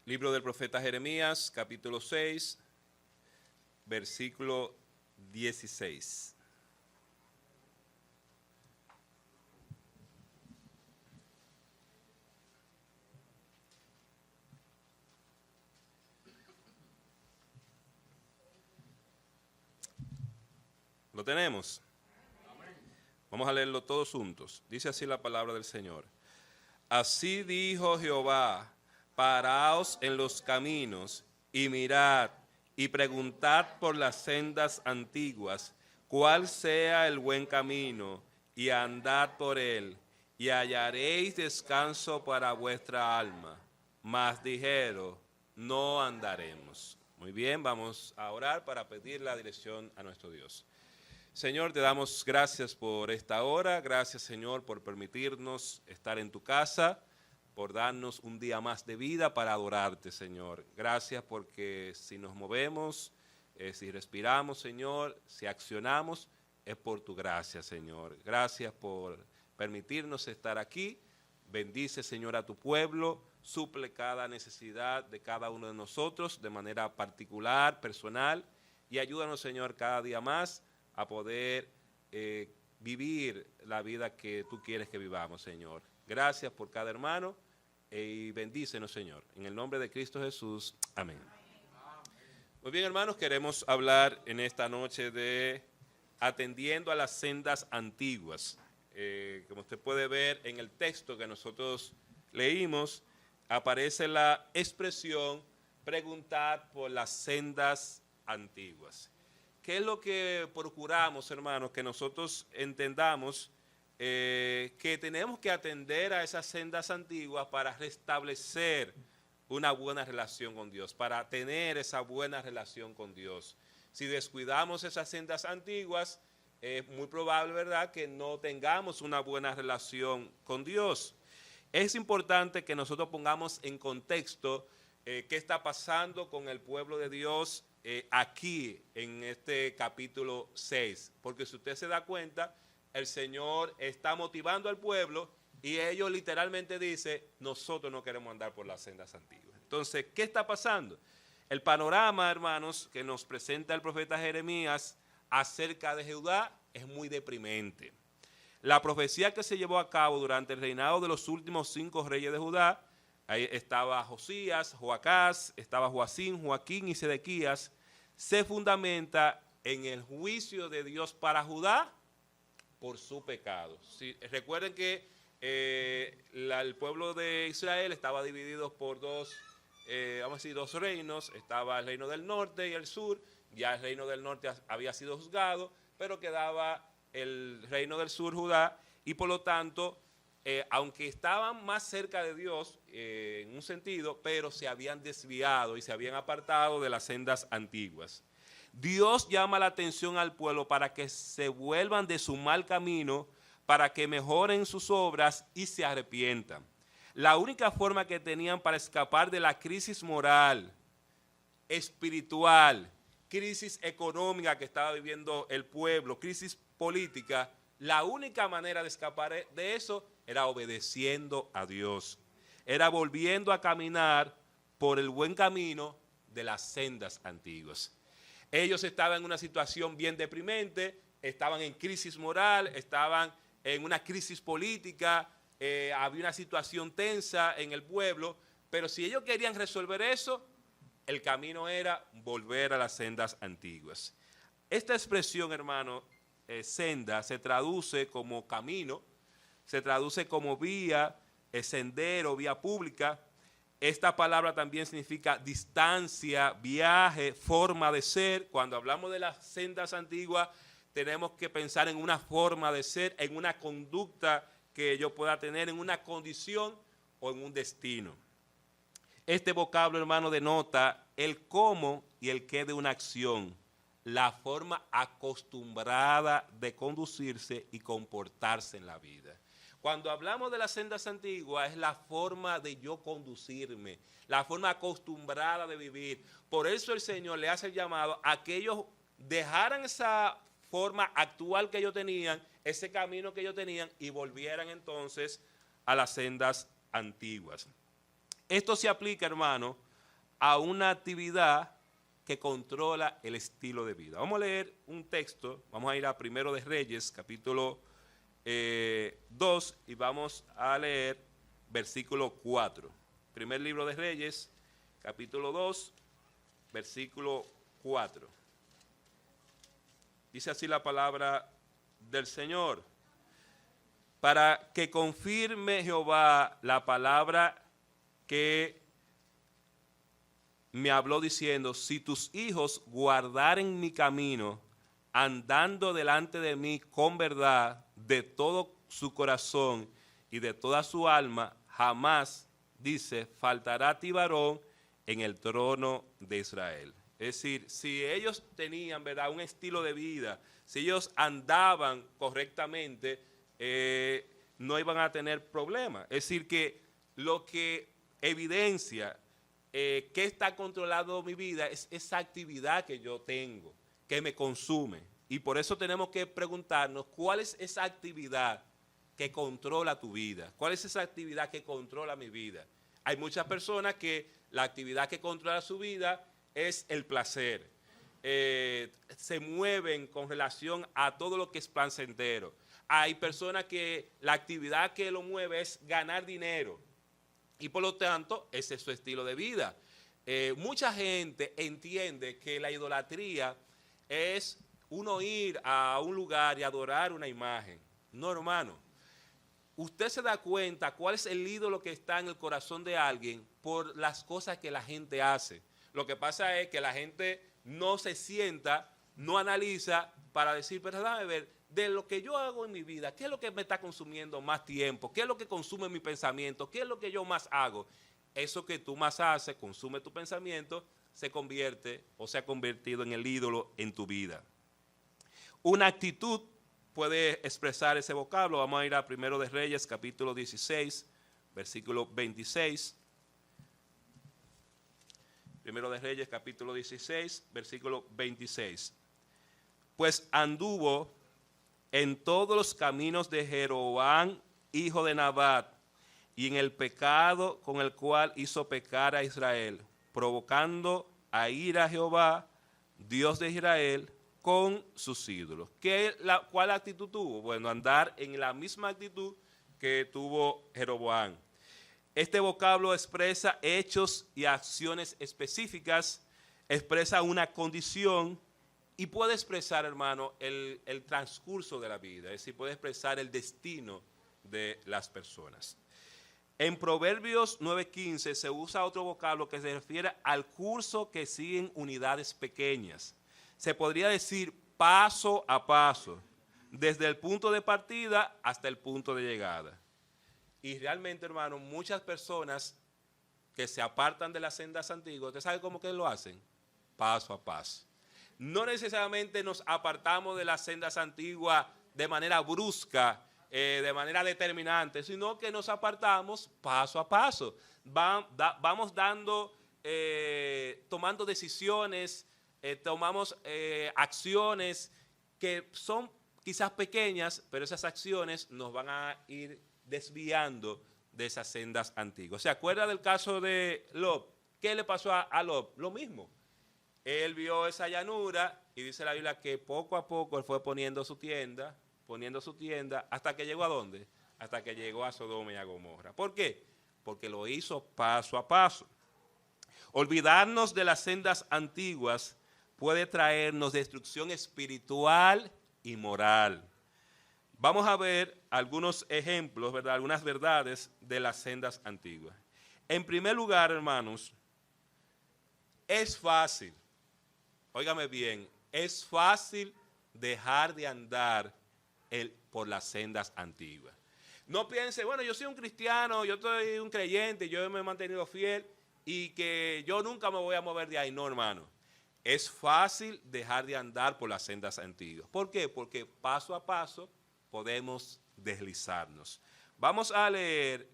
Libro del profeta Jeremías, capítulo 6, versículo 16. ¿Lo tenemos? Vamos a leerlo todos juntos. Dice así la palabra del Señor. Así dijo Jehová, paraos en los caminos y mirad y preguntad por las sendas antiguas, cuál sea el buen camino, y andad por él, y hallaréis descanso para vuestra alma. Mas dijeron, no andaremos. Muy bien, vamos a orar para pedir la dirección a nuestro Dios. Señor, te damos gracias por esta hora, gracias Señor por permitirnos estar en tu casa, por darnos un día más de vida para adorarte, Señor. Gracias porque si nos movemos, si respiramos, Señor, si accionamos, es por tu gracia, Señor. Gracias por permitirnos estar aquí. Bendice, Señor, a tu pueblo, suple cada necesidad de cada uno de nosotros de manera particular, personal, y ayúdanos, Señor, cada día más a poder vivir la vida que tú quieres que vivamos, Señor. Gracias por cada hermano y bendícenos, Señor. En el nombre de Cristo Jesús, amén. Muy bien, hermanos, queremos hablar en esta noche de atendiendo a las sendas antiguas. Como usted puede ver en el texto que nosotros leímos, aparece la expresión preguntar por las sendas antiguas. ¿Qué es lo que procuramos, hermanos? Que nosotros entendamos que tenemos que atender a esas sendas antiguas para restablecer una buena relación con Dios, para tener esa buena relación con Dios. Si descuidamos esas sendas antiguas, es muy probable, ¿verdad?, que no tengamos una buena relación con Dios. Es importante que nosotros pongamos en contexto qué está pasando con el pueblo de Dios aquí en este capítulo 6, porque si usted se da cuenta, el Señor está motivando al pueblo y ellos literalmente dicen, nosotros no queremos andar por las sendas antiguas. Entonces, ¿qué está pasando? El panorama, hermanos, que nos presenta el profeta Jeremías acerca de Judá es muy deprimente. La profecía que se llevó a cabo durante el reinado de los últimos 5 reyes de Judá, ahí estaba Josías, Joacás, estaba Joacim, Joaquín y Sedequías, se fundamenta en el juicio de Dios para Judá por su pecado. Sí, recuerden que el pueblo de Israel estaba dividido por dos reinos, estaba el reino del norte y el sur. Ya el reino del norte había sido juzgado, pero quedaba el reino del sur, Judá, y por lo tanto, aunque estaban más cerca de Dios en un sentido, pero se habían desviado y se habían apartado de las sendas antiguas. Dios llama la atención al pueblo para que se vuelvan de su mal camino, para que mejoren sus obras y se arrepientan. La única forma que tenían para escapar de la crisis moral, espiritual, crisis económica que estaba viviendo el pueblo, crisis política, la única manera de escapar de eso era obedeciendo a Dios. Era volviendo a caminar por el buen camino de las sendas antiguas. Ellos estaban en una situación bien deprimente, estaban en crisis moral, estaban en una crisis política, había una situación tensa en el pueblo, pero si ellos querían resolver eso, el camino era volver a las sendas antiguas. Esta expresión, hermano, senda, se traduce como camino, se traduce como vía, sendero, vía pública. Esta palabra también significa distancia, viaje, forma de ser. Cuando hablamos de las sendas antiguas, tenemos que pensar en una forma de ser, en una conducta que yo pueda tener, en una condición o en un destino. Este vocablo, hermano, denota el cómo y el qué de una acción, la forma acostumbrada de conducirse y comportarse en la vida. Cuando hablamos de las sendas antiguas, es la forma de yo conducirme, la forma acostumbrada de vivir. Por eso el Señor le hace el llamado a que ellos dejaran esa forma actual que ellos tenían, ese camino que ellos tenían, y volvieran entonces a las sendas antiguas. Esto se aplica, hermano, a una actividad que controla el estilo de vida. Vamos a leer un texto, vamos a ir a Primero de Reyes, capítulo 2, y vamos a leer versículo 4. Primer libro de Reyes, capítulo 2, versículo 4. Dice así la palabra del Señor: para que confirme Jehová la palabra que me habló diciendo, si tus hijos guardaren mi camino, andando delante de mí con verdad, de todo su corazón y de toda su alma, jamás, dice, faltará a ti varón en el trono de Israel. Es decir, si ellos tenían, ¿verdad?, un estilo de vida, si ellos andaban correctamente, no iban a tener problemas. Es decir, que lo que evidencia que está controlado mi vida es esa actividad que yo tengo, que me consume. Y por eso tenemos que preguntarnos, ¿cuál es esa actividad que controla tu vida? ¿Cuál es esa actividad que controla mi vida? Hay muchas personas que la actividad que controla su vida es el placer. Se mueven con relación a todo lo que es placentero. Hay personas que la actividad que lo mueve es ganar dinero. Y por lo tanto, ese es su estilo de vida. Mucha gente entiende que la idolatría es uno ir a un lugar y adorar una imagen. No, hermano. Usted se da cuenta cuál es el ídolo que está en el corazón de alguien por las cosas que la gente hace. Lo que pasa es que la gente no se sienta, no analiza para decir, pero déjame ver, de lo que yo hago en mi vida, ¿qué es lo que me está consumiendo más tiempo? ¿Qué es lo que consume mi pensamiento? ¿Qué es lo que yo más hago? Eso que tú más haces, consume tu pensamiento, se convierte o se ha convertido en el ídolo en tu vida. Una actitud puede expresar ese vocablo. Vamos a ir a Primero de Reyes, capítulo 16, versículo 26. Primero de Reyes, capítulo 16, versículo 26. Pues anduvo en todos los caminos de Jeroboam, hijo de Nabat, y en el pecado con el cual hizo pecar a Israel, provocando a ira a Jehová, Dios de Israel, con sus ídolos. ¿Cuál actitud tuvo? Bueno, andar en la misma actitud que tuvo Jeroboam. Este vocablo expresa hechos y acciones específicas, expresa una condición y puede expresar, hermano, el transcurso de la vida, es decir, puede expresar el destino de las personas. En Proverbios 9:15 se usa otro vocablo que se refiere al curso que siguen unidades pequeñas. Se podría decir paso a paso, desde el punto de partida hasta el punto de llegada. Y realmente, hermano, muchas personas que se apartan de las sendas antiguas, ¿usted sabe cómo que lo hacen? Paso a paso. No necesariamente nos apartamos de las sendas antiguas de manera brusca, de manera determinante, sino que nos apartamos paso a paso. Vamos tomando decisiones, tomamos acciones que son quizás pequeñas, pero esas acciones nos van a ir desviando de esas sendas antiguas. ¿Se acuerda del caso de Lot? ¿Qué le pasó a Lot? Lo mismo. Él vio esa llanura y dice la Biblia que poco a poco él fue poniendo su tienda, hasta que llegó ¿a dónde? Hasta que llegó a Sodoma y a Gomorra. ¿Por qué? Porque lo hizo paso a paso. Olvidarnos de las sendas antiguas puede traernos destrucción espiritual y moral. Vamos a ver algunos ejemplos, ¿verdad?, algunas verdades de las sendas antiguas. En primer lugar, hermanos, es fácil, óigame bien, es fácil dejar de andar por las sendas antiguas. No piense, bueno, yo soy un cristiano, yo soy un creyente, yo me he mantenido fiel y que yo nunca me voy a mover de ahí. No, hermano. Es fácil dejar de andar por las sendas antiguas. ¿Por qué? Porque paso a paso podemos deslizarnos. Vamos a leer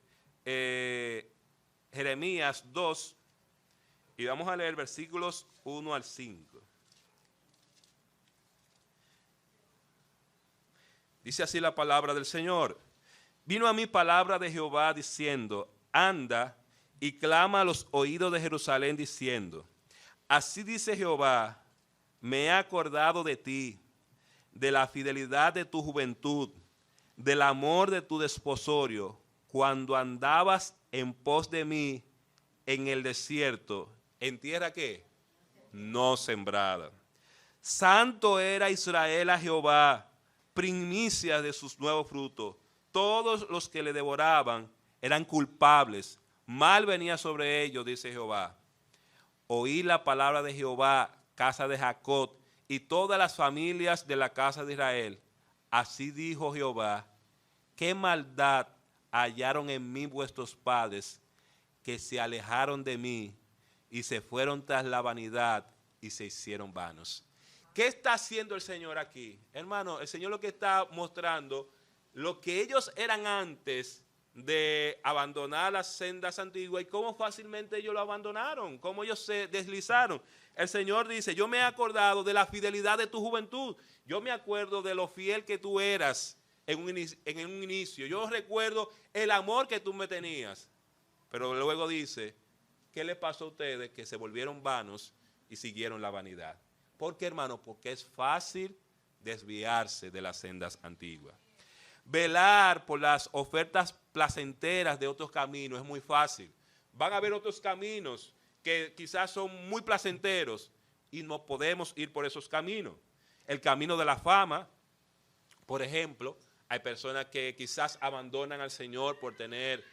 Jeremías 2 y vamos a leer versículos 1 al 5. Dice así la palabra del Señor. Vino a mí palabra de Jehová diciendo, anda y clama a los oídos de Jerusalén diciendo, así dice Jehová, me he acordado de ti, de la fidelidad de tu juventud, del amor de tu desposorio, cuando andabas en pos de mí en el desierto, en tierra ¿qué? No sembrada. Santo era Israel a Jehová, primicias de sus nuevos frutos. Todos los que le devoraban eran culpables. Mal venía sobre ellos, dice Jehová. Oí la palabra de Jehová, casa de Jacob, y todas las familias de la casa de Israel. Así dijo Jehová, qué maldad hallaron en mí vuestros padres, que se alejaron de mí y se fueron tras la vanidad y se hicieron vanos. ¿Qué está haciendo el Señor aquí? Hermano, el Señor lo que está mostrando, lo que ellos eran antes de abandonar las sendas antiguas y cómo fácilmente ellos lo abandonaron, cómo ellos se deslizaron. El Señor dice, yo me he acordado de la fidelidad de tu juventud, yo me acuerdo de lo fiel que tú eras en un inicio, yo recuerdo el amor que tú me tenías, pero luego dice, ¿qué le pasó a ustedes? Que se volvieron vanos y siguieron la vanidad. ¿Por qué, hermano? Porque es fácil desviarse de las sendas antiguas. Velar por las ofertas placenteras de otros caminos es muy fácil. Van a haber otros caminos que quizás son muy placenteros y no podemos ir por esos caminos. El camino de la fama, por ejemplo, hay personas que quizás abandonan al Señor por tener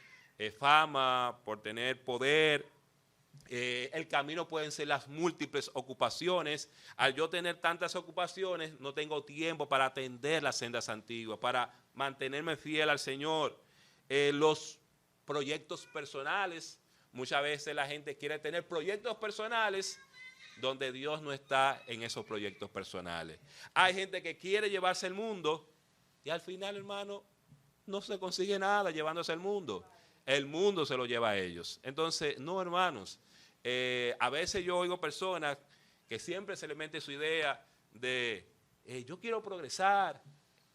fama, por tener poder. El camino pueden ser las múltiples ocupaciones. Al yo tener tantas ocupaciones, no tengo tiempo para atender las sendas antiguas, para mantenerme fiel al Señor. Los proyectos personales, muchas veces la gente quiere tener proyectos personales donde Dios no está en esos proyectos personales. Hay gente que quiere llevarse el mundo y al final, hermano, no se consigue nada llevándose el mundo. El mundo se lo lleva a ellos. Entonces, no, hermanos. A veces yo oigo personas que siempre se les mete su idea de yo quiero progresar.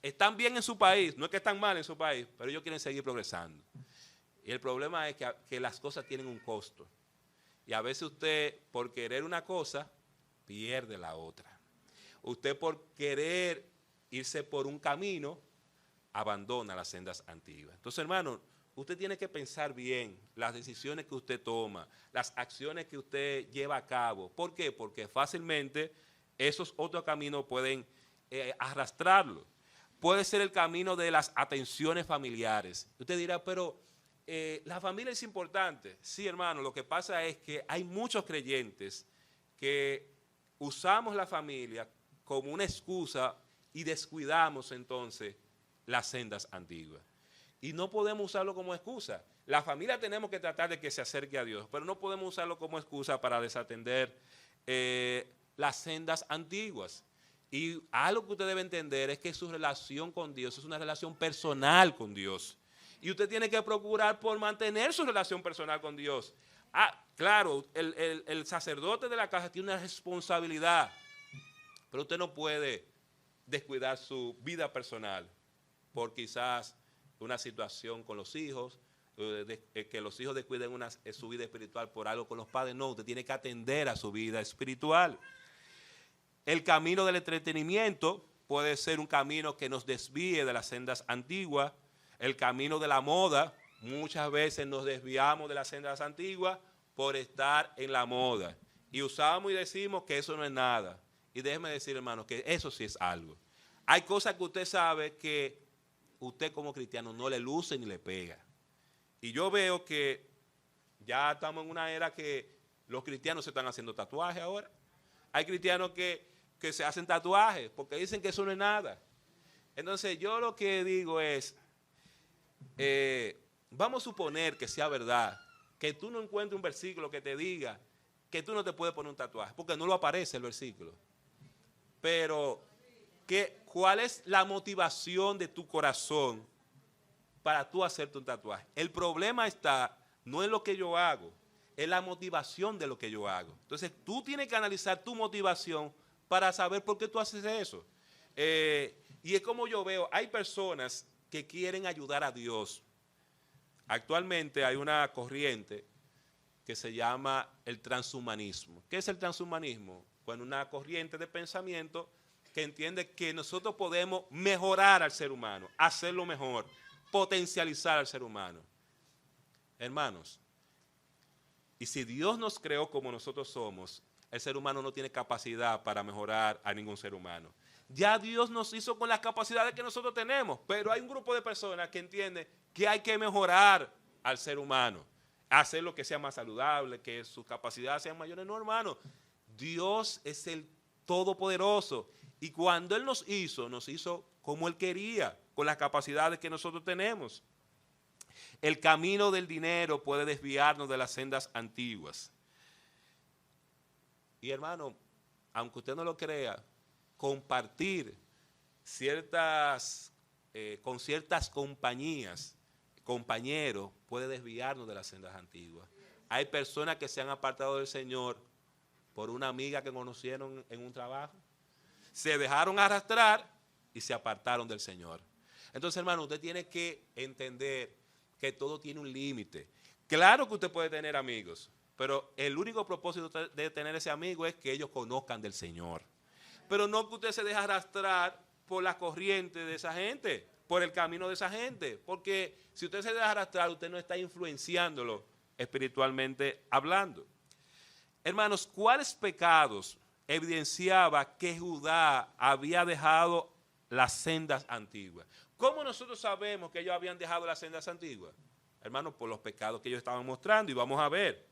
Están bien en su país, no es que están mal en su país, pero ellos quieren seguir progresando. Y el problema es que las cosas tienen un costo. Y a veces usted, por querer una cosa, pierde la otra. Usted por querer irse por un camino, abandona las sendas antiguas. Entonces, hermano, usted tiene que pensar bien las decisiones que usted toma, las acciones que usted lleva a cabo. ¿Por qué? Porque fácilmente esos otros caminos pueden arrastrarlo. Puede ser el camino de las atenciones familiares. Usted dirá, pero la familia es importante. Sí, hermano, lo que pasa es que hay muchos creyentes que usamos la familia como una excusa y descuidamos entonces las sendas antiguas. Y no podemos usarlo como excusa. La familia tenemos que tratar de que se acerque a Dios, pero no podemos usarlo como excusa para desatender las sendas antiguas. Y algo que usted debe entender es que su relación con Dios es una relación personal con Dios. Y usted tiene que procurar por mantener su relación personal con Dios. Claro, el sacerdote de la casa tiene una responsabilidad, pero usted no puede descuidar su vida personal por quizás una situación con los hijos, que los hijos descuiden su vida espiritual por algo con los padres. No, usted tiene que atender a su vida espiritual. El camino del entretenimiento puede ser un camino que nos desvíe de las sendas antiguas. El camino de la moda, muchas veces nos desviamos de las sendas antiguas por estar en la moda. Y usamos y decimos que eso no es nada. Y déjeme decir, hermano, que eso sí es algo. Hay cosas que usted sabe que usted como cristiano no le luce ni le pega. Y yo veo que ya estamos en una era que los cristianos se están haciendo tatuajes ahora. Hay cristianos que se hacen tatuajes porque dicen que eso no es nada. Entonces yo lo que digo es, vamos a suponer que sea verdad, que tú no encuentres un versículo que te diga que tú no te puedes poner un tatuaje, porque no lo aparece el versículo. Pero ¿cuál es la motivación de tu corazón para tú hacerte un tatuaje? El problema está, no en lo que yo hago, es la motivación de lo que yo hago. Entonces, tú tienes que analizar tu motivación para saber por qué tú haces eso. Y es como yo veo, hay personas que quieren ayudar a Dios. Actualmente hay una corriente que se llama el transhumanismo. ¿Qué es el transhumanismo? Bueno, una corriente de pensamiento que entiende que nosotros podemos mejorar al ser humano, hacerlo mejor, potencializar al ser humano. Hermanos, y si Dios nos creó como nosotros somos, el ser humano no tiene capacidad para mejorar a ningún ser humano. Ya Dios nos hizo con las capacidades que nosotros tenemos, pero hay un grupo de personas que entienden que hay que mejorar al ser humano, hacerlo que sea más saludable, que sus capacidades sean mayores. No, hermano, Dios es el Todopoderoso y cuando Él nos hizo como Él quería, con las capacidades que nosotros tenemos. El camino del dinero puede desviarnos de las sendas antiguas. Y hermano, aunque usted no lo crea, compartir con ciertas compañías, compañeros, puede desviarnos de las sendas antiguas. Hay personas que se han apartado del Señor por una amiga que conocieron en un trabajo. Se dejaron arrastrar y se apartaron del Señor. Entonces, hermano, usted tiene que entender que todo tiene un límite. Claro que usted puede tener amigos, pero el único propósito de tener ese amigo es que ellos conozcan del Señor. Pero no que usted se deje arrastrar por la corriente de esa gente, por el camino de esa gente. Porque si usted se deja arrastrar, usted no está influenciándolo espiritualmente hablando. Hermanos, ¿cuáles pecados evidenciaba que Judá había dejado las sendas antiguas? ¿Cómo nosotros sabemos que ellos habían dejado las sendas antiguas? Hermanos, por los pecados que ellos estaban mostrando, y vamos a ver.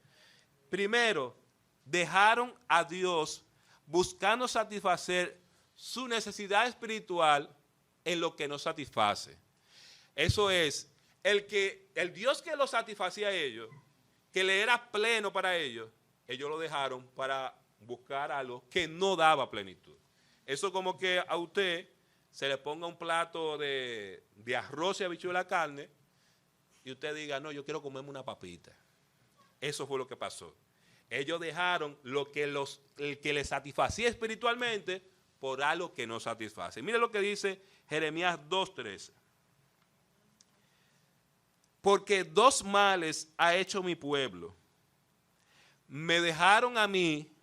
Primero, dejaron a Dios buscando satisfacer su necesidad espiritual en lo que no satisface. Eso es, el Dios que los satisfacía a ellos, que le era pleno para ellos lo dejaron para buscar algo que no daba plenitud. Eso como que a usted se le ponga un plato de arroz y habichuela carne y usted diga, no, yo quiero comerme una papita. Eso fue lo que pasó. Ellos dejaron el que les satisfacía espiritualmente por algo que no satisface. Mire lo que dice Jeremías 2:13. Porque dos males ha hecho mi pueblo. Me dejaron a mí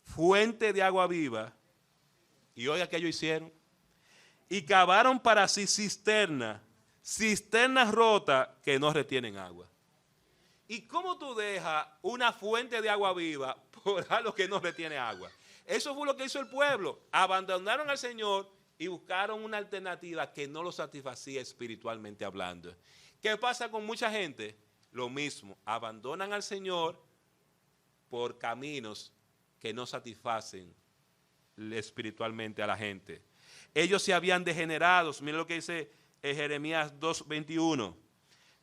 fuente de agua viva, y oiga que ellos hicieron, y cavaron para sí cisternas rotas que no retienen agua. ¿Y cómo tú dejas una fuente de agua viva por algo que no retiene agua? Eso fue lo que hizo el pueblo. Abandonaron al Señor y buscaron una alternativa que no lo satisfacía espiritualmente hablando. ¿Qué pasa con mucha gente? Lo mismo, abandonan al Señor por caminos que no satisfacen espiritualmente a la gente. Ellos se habían degenerado. Miren lo que dice Jeremías 2:21.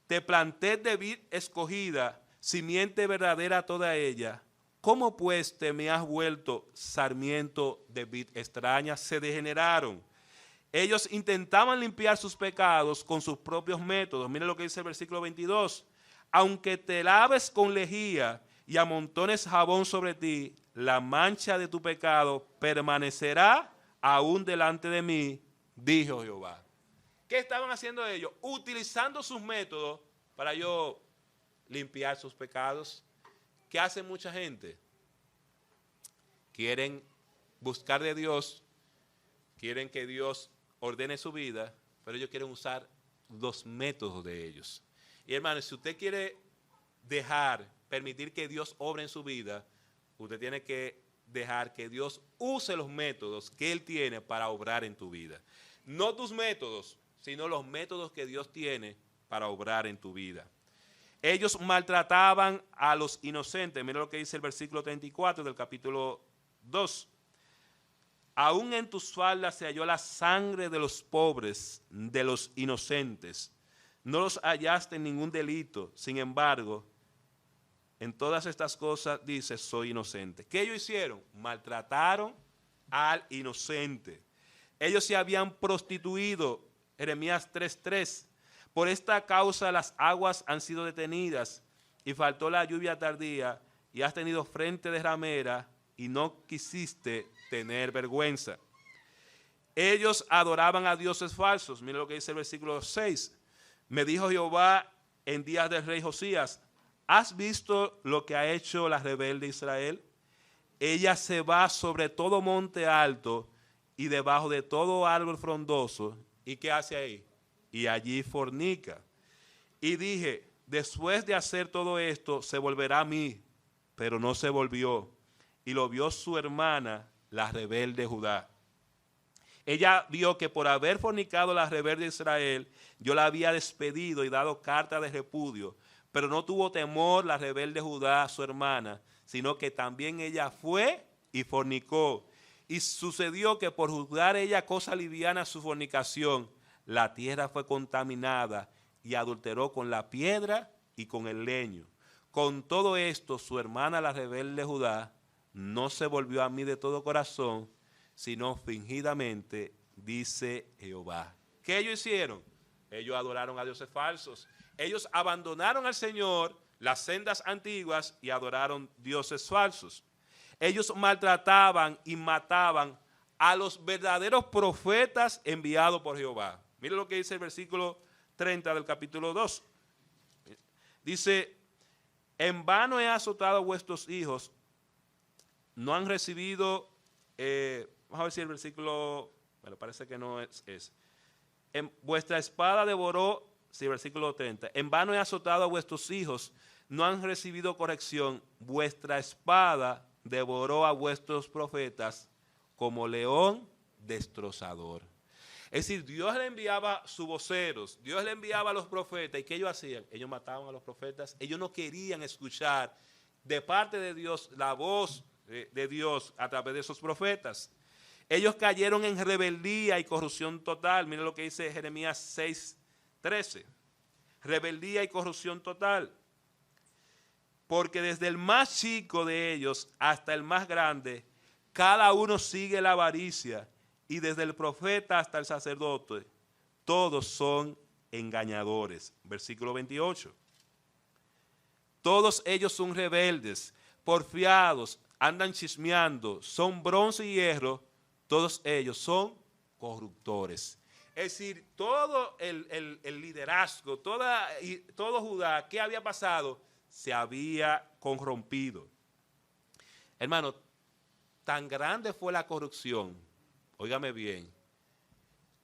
Te planté de vid escogida, simiente verdadera toda ella. ¿Cómo pues te me has vuelto sarmiento de vid extraña? Se degeneraron. Ellos intentaban limpiar sus pecados con sus propios métodos. Miren lo que dice el versículo 22. Aunque te laves con lejía y amontones jabón sobre ti, la mancha de tu pecado permanecerá aún delante de mí, dijo Jehová. ¿Qué estaban haciendo ellos? Utilizando sus métodos para yo limpiar sus pecados. ¿Qué hace mucha gente? Quieren buscar de Dios, quieren que Dios ordene su vida, pero ellos quieren usar los métodos de ellos. Y hermanos, si usted quiere permitir que Dios obre en su vida, usted tiene que dejar que Dios use los métodos que Él tiene para obrar en tu vida. No tus métodos, sino los métodos que Dios tiene para obrar en tu vida. Ellos maltrataban a los inocentes. Mira lo que dice el versículo 34 del capítulo 2. Aún en tus faldas se halló la sangre de los pobres, de los inocentes. No los hallaste en ningún delito. Sin embargo, en todas estas cosas dice, soy inocente. ¿Qué ellos hicieron? Maltrataron al inocente. Ellos se habían prostituido. Jeremías 3:3. Por esta causa las aguas han sido detenidas y faltó la lluvia tardía y has tenido frente de ramera y no quisiste tener vergüenza. Ellos adoraban a dioses falsos. Mira lo que dice el versículo 6. Me dijo Jehová en días del rey Josías, ¿has visto lo que ha hecho la rebelde Israel? Ella se va sobre todo monte alto y debajo de todo árbol frondoso. ¿Y qué hace ahí? Y allí fornica. Y dije, después de hacer todo esto, se volverá a mí, pero no se volvió. Y lo vio su hermana, la rebelde Judá. Ella vio que por haber fornicado la rebelde Israel, yo la había despedido y dado carta de repudio. Pero no tuvo temor la rebelde Judá, su hermana, sino que también ella fue y fornicó. Y sucedió que por juzgar ella cosa liviana su fornicación, la tierra fue contaminada y adulteró con la piedra y con el leño. Con todo esto, su hermana, la rebelde Judá, no se volvió a mí de todo corazón, sino fingidamente, dice Jehová. ¿Qué ellos hicieron? Ellos adoraron a dioses falsos. Ellos abandonaron al Señor, las sendas antiguas, y adoraron dioses falsos. Ellos maltrataban y mataban a los verdaderos profetas enviados por Jehová. Mire lo que dice el versículo 30 del capítulo 2. Dice, en vano he azotado a vuestros hijos, no han recibido, vamos a ver si el versículo, bueno, parece que no es. En vuestra espada devoró, sí, versículo 30, en vano he azotado a vuestros hijos, no han recibido corrección, vuestra espada devoró a vuestros profetas como león destrozador. Es decir, Dios le enviaba sus voceros, Dios le enviaba a los profetas, ¿y qué ellos hacían? Ellos mataban a los profetas, ellos no querían escuchar de parte de Dios la voz de Dios a través de esos profetas. Ellos cayeron en rebeldía y corrupción total. Miren lo que dice Jeremías 6:13. Rebeldía y corrupción total. Porque desde el más chico de ellos hasta el más grande, cada uno sigue la avaricia. Y desde el profeta hasta el sacerdote, todos son engañadores. Versículo 28. Todos ellos son rebeldes, porfiados, andan chismeando, son bronce y hierro, todos ellos son corruptores. Es decir, todo el liderazgo, todo Judá, ¿qué había pasado? Se había corrompido. Hermano, tan grande fue la corrupción, óigame bien,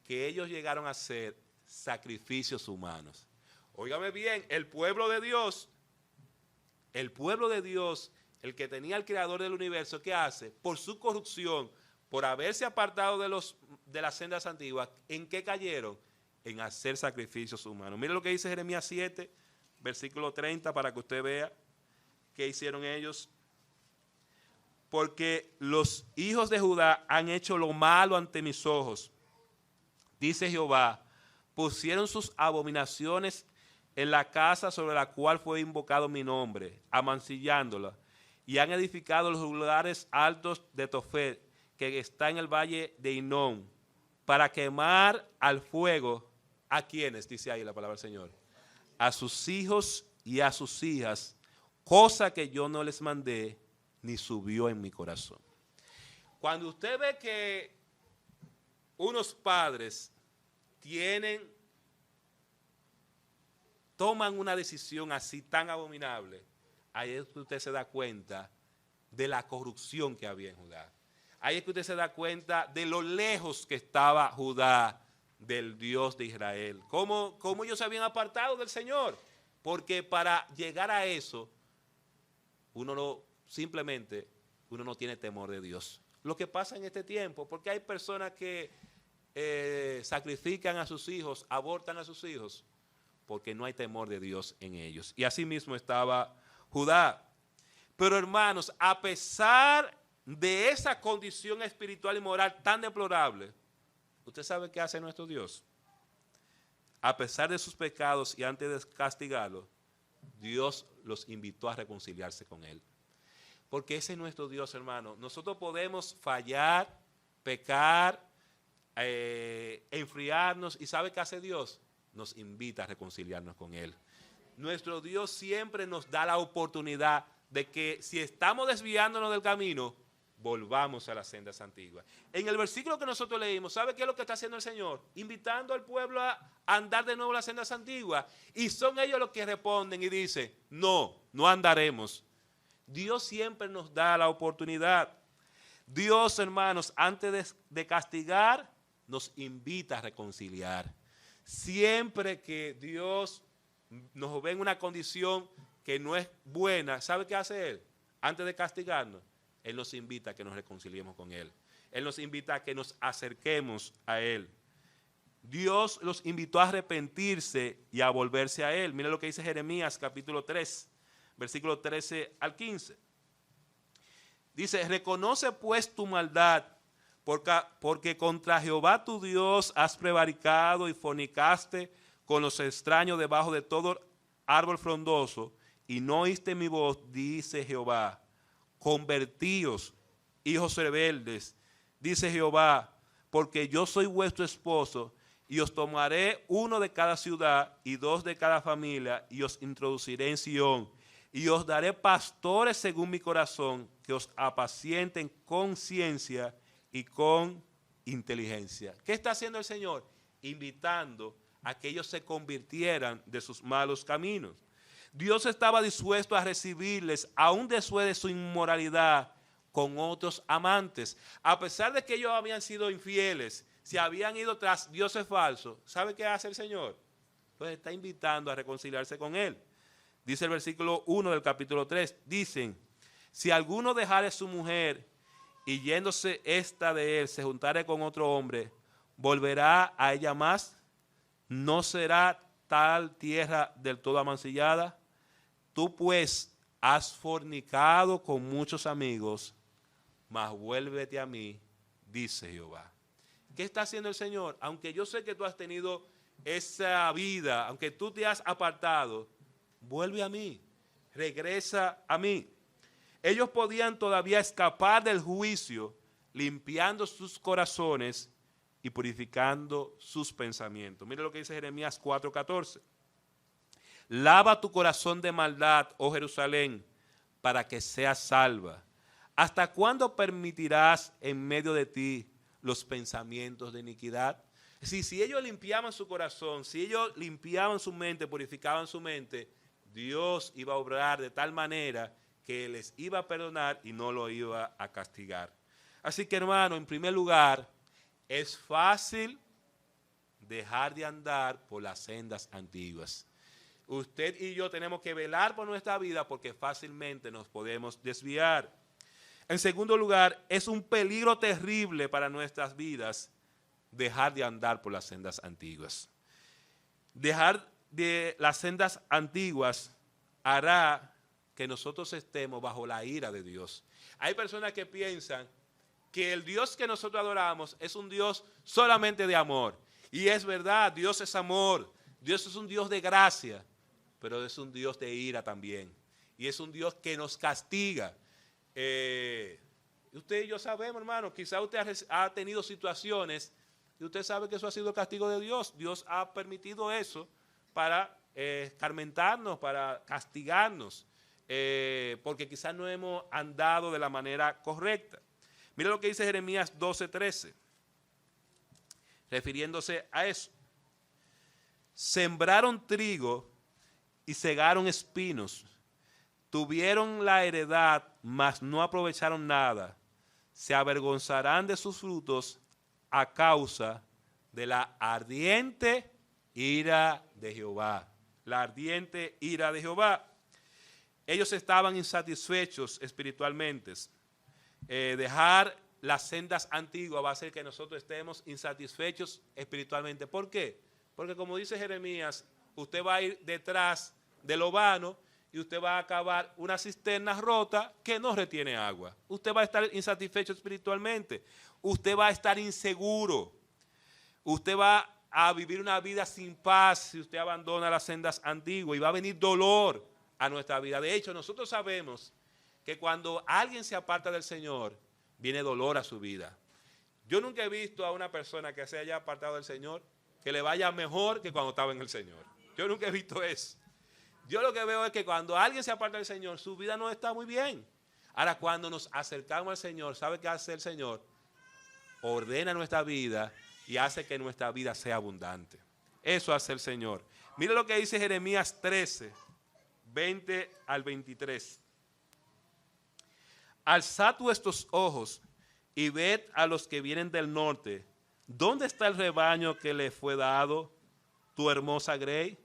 que ellos llegaron a hacer sacrificios humanos. Óigame bien, el pueblo de Dios, el que tenía al creador del universo, ¿qué hace? Por su corrupción, por haberse apartado de las sendas antiguas, ¿en qué cayeron? En hacer sacrificios humanos. Mire lo que dice Jeremías 7, versículo 30, para que usted vea qué hicieron ellos. Porque los hijos de Judá han hecho lo malo ante mis ojos, dice Jehová, pusieron sus abominaciones en la casa sobre la cual fue invocado mi nombre, amancillándola, y han edificado los lugares altos de Tofet, que está en el valle de Hinón, para quemar al fuego, ¿a quiénes? Dice ahí la palabra del Señor. A sus hijos y a sus hijas, cosa que yo no les mandé, ni subió en mi corazón. Cuando usted ve que unos padres toman una decisión así tan abominable, ahí es que usted se da cuenta de la corrupción que había en Judá. Ahí es que usted se da cuenta de lo lejos que estaba Judá del Dios de Israel. Cómo ellos se habían apartado del Señor. Porque para llegar a eso, uno no tiene temor de Dios. Lo que pasa en este tiempo, porque hay personas que sacrifican a sus hijos, abortan a sus hijos, porque no hay temor de Dios en ellos. Y así mismo estaba Judá. Pero hermanos, a pesar de esa condición espiritual y moral tan deplorable, ¿usted sabe qué hace nuestro Dios? A pesar de sus pecados y antes de castigarlos, Dios los invitó a reconciliarse con Él. Porque ese es nuestro Dios, hermano. Nosotros podemos fallar, pecar, enfriarnos, y ¿sabe qué hace Dios? Nos invita a reconciliarnos con Él. Nuestro Dios siempre nos da la oportunidad de que si estamos desviándonos del camino, volvamos a las sendas antiguas. En el versículo que nosotros leímos, ¿sabe qué es lo que está haciendo el Señor? Invitando al pueblo a andar de nuevo las sendas antiguas. Y son ellos los que responden y dicen, no, no andaremos. Dios siempre nos da la oportunidad. Dios, hermanos, antes de castigar, nos invita a reconciliar. Siempre que Dios nos ve en una condición que no es buena, ¿sabe qué hace Él? Antes de castigarnos, Él nos invita a que nos reconciliemos con Él. Él nos invita a que nos acerquemos a Él. Dios los invitó a arrepentirse y a volverse a Él. Mira lo que dice Jeremías capítulo 3, versículo 13 al 15. Dice, reconoce pues tu maldad, porque contra Jehová tu Dios has prevaricado y fornicaste con los extraños debajo de todo árbol frondoso, y no oíste mi voz, dice Jehová. Convertíos, hijos rebeldes, dice Jehová, porque yo soy vuestro esposo, y os tomaré uno de cada ciudad y dos de cada familia, y os introduciré en Sión, y os daré pastores según mi corazón, que os apacienten con ciencia y con inteligencia. ¿Qué está haciendo el Señor? Invitando a que ellos se convirtieran de sus malos caminos. Dios estaba dispuesto a recibirles, aún después de su inmoralidad, con otros amantes. A pesar de que ellos habían sido infieles, se habían ido tras dioses falsos, ¿sabe qué hace el Señor? Pues está invitando a reconciliarse con Él. Dice el versículo 1 del capítulo 3, dicen, si alguno dejare su mujer y yéndose esta de él se juntare con otro hombre, ¿volverá a ella más? ¿No será tal tierra del todo amancillada? Tú pues has fornicado con muchos amigos, mas vuélvete a mí, dice Jehová. ¿Qué está haciendo el Señor? Aunque yo sé que tú has tenido esa vida, aunque tú te has apartado, vuelve a mí, regresa a mí. Ellos podían todavía escapar del juicio, limpiando sus corazones y purificando sus pensamientos. Mire lo que dice Jeremías 4:14. Lava tu corazón de maldad, oh Jerusalén, para que seas salva. ¿Hasta cuándo permitirás en medio de ti los pensamientos de iniquidad? Si ellos limpiaban su corazón, si ellos limpiaban su mente, purificaban su mente, Dios iba a obrar de tal manera que les iba a perdonar y no lo iba a castigar. Así que, hermano, en primer lugar, es fácil dejar de andar por las sendas antiguas. Usted y yo tenemos que velar por nuestra vida porque fácilmente nos podemos desviar. En segundo lugar, es un peligro terrible para nuestras vidas dejar de andar por las sendas antiguas. Dejar de las sendas antiguas hará que nosotros estemos bajo la ira de Dios. Hay personas que piensan que el Dios que nosotros adoramos es un Dios solamente de amor. Y es verdad, Dios es amor, Dios es un Dios de gracia, pero es un Dios de ira también. Y es un Dios que nos castiga. Usted y yo sabemos, hermano, quizá usted ha tenido situaciones y usted sabe que eso ha sido el castigo de Dios. Dios ha permitido eso para escarmentarnos, para castigarnos, porque quizás no hemos andado de la manera correcta. Mira lo que dice Jeremías 12:13, refiriéndose a eso. Sembraron trigo y cegaron espinos, tuvieron la heredad, mas no aprovecharon nada. Se avergonzarán de sus frutos a causa de la ardiente ira de Jehová. La ardiente ira de Jehová. Ellos estaban insatisfechos espiritualmente. Dejar las sendas antiguas va a hacer que nosotros estemos insatisfechos espiritualmente. ¿Por qué? Porque como dice Jeremías, usted va a ir detrás de lo vano y usted va a acabar una cisterna rota que no retiene agua. Usted va a estar insatisfecho espiritualmente. Usted va a estar inseguro. Usted va a vivir una vida sin paz si usted abandona las sendas antiguas y va a venir dolor a nuestra vida. De hecho, nosotros sabemos que cuando alguien se aparta del Señor, viene dolor a su vida. Yo nunca he visto a una persona que se haya apartado del Señor que le vaya mejor que cuando estaba en el Señor. Yo nunca he visto eso. Yo lo que veo es que cuando alguien se aparta del Señor, su vida no está muy bien. Ahora, cuando nos acercamos al Señor, ¿sabe qué hace el Señor? Ordena nuestra vida y hace que nuestra vida sea abundante. Eso hace el Señor. Mire lo que dice Jeremías 13, 20 al 23. Alzad vuestros ojos y ved a los que vienen del norte. ¿Dónde está el rebaño que le fue dado, tu hermosa grey?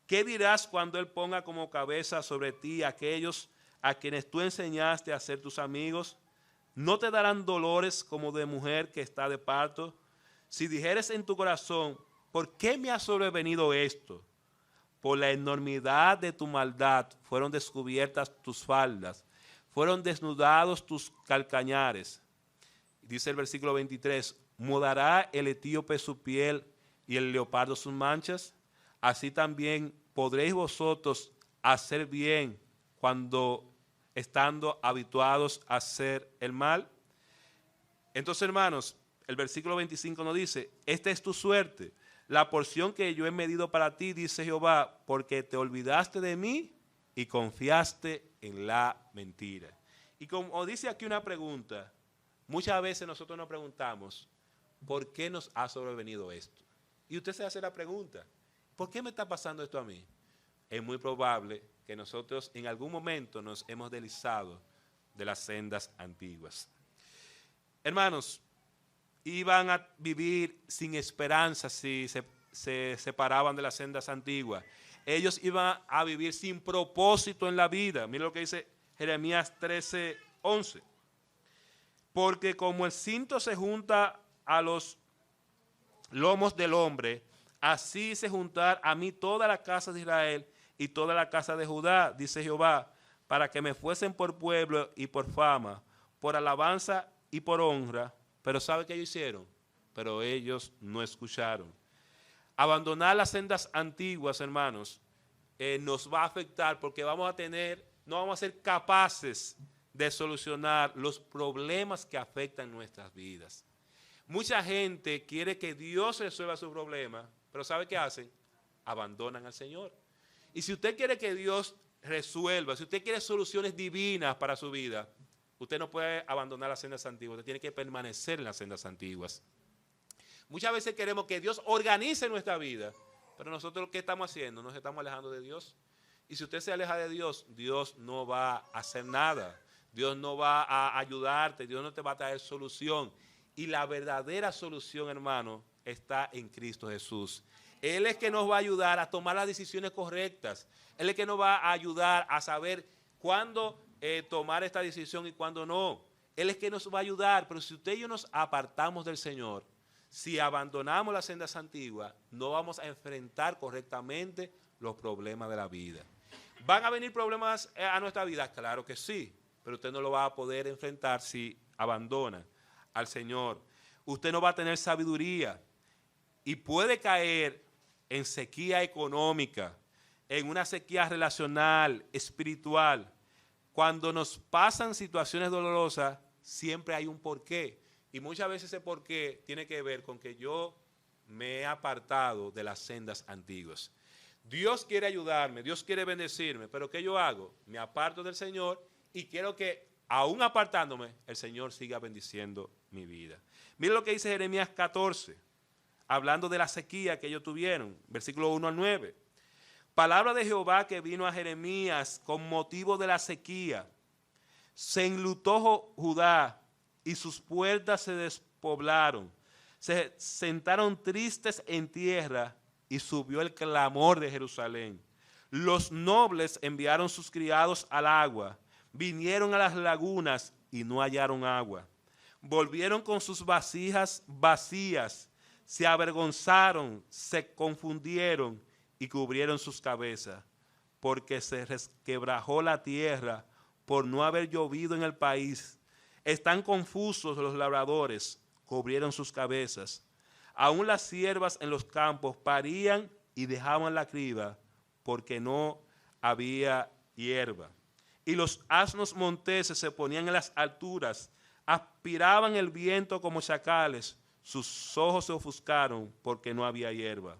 ¿Qué dirás cuando él ponga como cabeza sobre ti aquellos a quienes tú enseñaste a ser tus amigos? ¿No te darán dolores como de mujer que está de parto? Si dijeres en tu corazón, ¿por qué me ha sobrevenido esto? Por la enormidad de tu maldad fueron descubiertas tus faldas, fueron desnudados tus calcañares. Dice el versículo 23, ¿mudará el etíope su piel y el leopardo sus manchas? Así también podréis vosotros hacer bien cuando estando habituados a hacer el mal. Entonces, hermanos, el versículo 25 nos dice, esta es tu suerte, la porción que yo he medido para ti, dice Jehová, porque te olvidaste de mí y confiaste en la mentira. Y como dice aquí una pregunta, muchas veces nosotros nos preguntamos, ¿por qué nos ha sobrevenido esto? Y usted se hace la pregunta, ¿por qué me está pasando esto a mí? Es muy probable que nosotros en algún momento nos hemos deslizado de las sendas antiguas. Hermanos, iban a vivir sin esperanza si se separaban de las sendas antiguas. Ellos iban a vivir sin propósito en la vida. Mira lo que dice Jeremías 13:11. Porque como el cinto se junta a los lomos del hombre, así se juntar a mí toda la casa de Israel y toda la casa de Judá, dice Jehová, para que me fuesen por pueblo y por fama, por alabanza y por honra. Pero ¿sabe qué ellos hicieron? Pero ellos no escucharon. Abandonar las sendas antiguas, hermanos, nos va a afectar porque no vamos a ser capaces de solucionar los problemas que afectan nuestras vidas. Mucha gente quiere que Dios resuelva sus problemas, pero ¿sabe qué hacen? Abandonan al Señor. Y si usted quiere que Dios resuelva, si usted quiere soluciones divinas para su vida, usted no puede abandonar las sendas antiguas, usted tiene que permanecer en las sendas antiguas. Muchas veces queremos que Dios organice nuestra vida, pero nosotros ¿qué estamos haciendo? Nos estamos alejando de Dios. Y si usted se aleja de Dios, Dios no va a hacer nada. Dios no va a ayudarte, Dios no te va a traer solución. Y la verdadera solución, hermano, está en Cristo Jesús. Él es que nos va a ayudar a tomar las decisiones correctas. Él es que nos va a ayudar a saber cuándo tomar esta decisión y cuándo no. Él es que nos va a ayudar, pero si usted y yo nos apartamos del Señor, si abandonamos las sendas antiguas, no vamos a enfrentar correctamente los problemas de la vida. ¿Van a venir problemas a nuestra vida? Claro que sí, pero usted no lo va a poder enfrentar si abandona al Señor. Usted no va a tener sabiduría y puede caer en sequía económica, en una sequía relacional, espiritual. Cuando nos pasan situaciones dolorosas, siempre hay un porqué. Y muchas veces ese porqué tiene que ver con que yo me he apartado de las sendas antiguas. Dios quiere ayudarme, Dios quiere bendecirme, pero ¿qué yo hago? Me aparto del Señor y quiero que, aún apartándome, el Señor siga bendiciendo mi vida. Mira lo que dice Jeremías 14, hablando de la sequía que ellos tuvieron, versículo 1 al 9. Palabra de Jehová que vino a Jeremías con motivo de la sequía. Se enlutó Judá y sus puertas se despoblaron. Se sentaron tristes en tierra y subió el clamor de Jerusalén. Los nobles enviaron sus criados al agua, vinieron a las lagunas y no hallaron agua. Volvieron con sus vasijas vacías, se avergonzaron, se confundieron y cubrieron sus cabezas, porque se resquebrajó la tierra por no haber llovido en el país. Están confusos los labradores, cubrieron sus cabezas. Aún las siervas en los campos parían y dejaban la criba, porque no había hierba. Y los asnos monteses se ponían en las alturas, aspiraban el viento como chacales, sus ojos se ofuscaron porque no había hierba.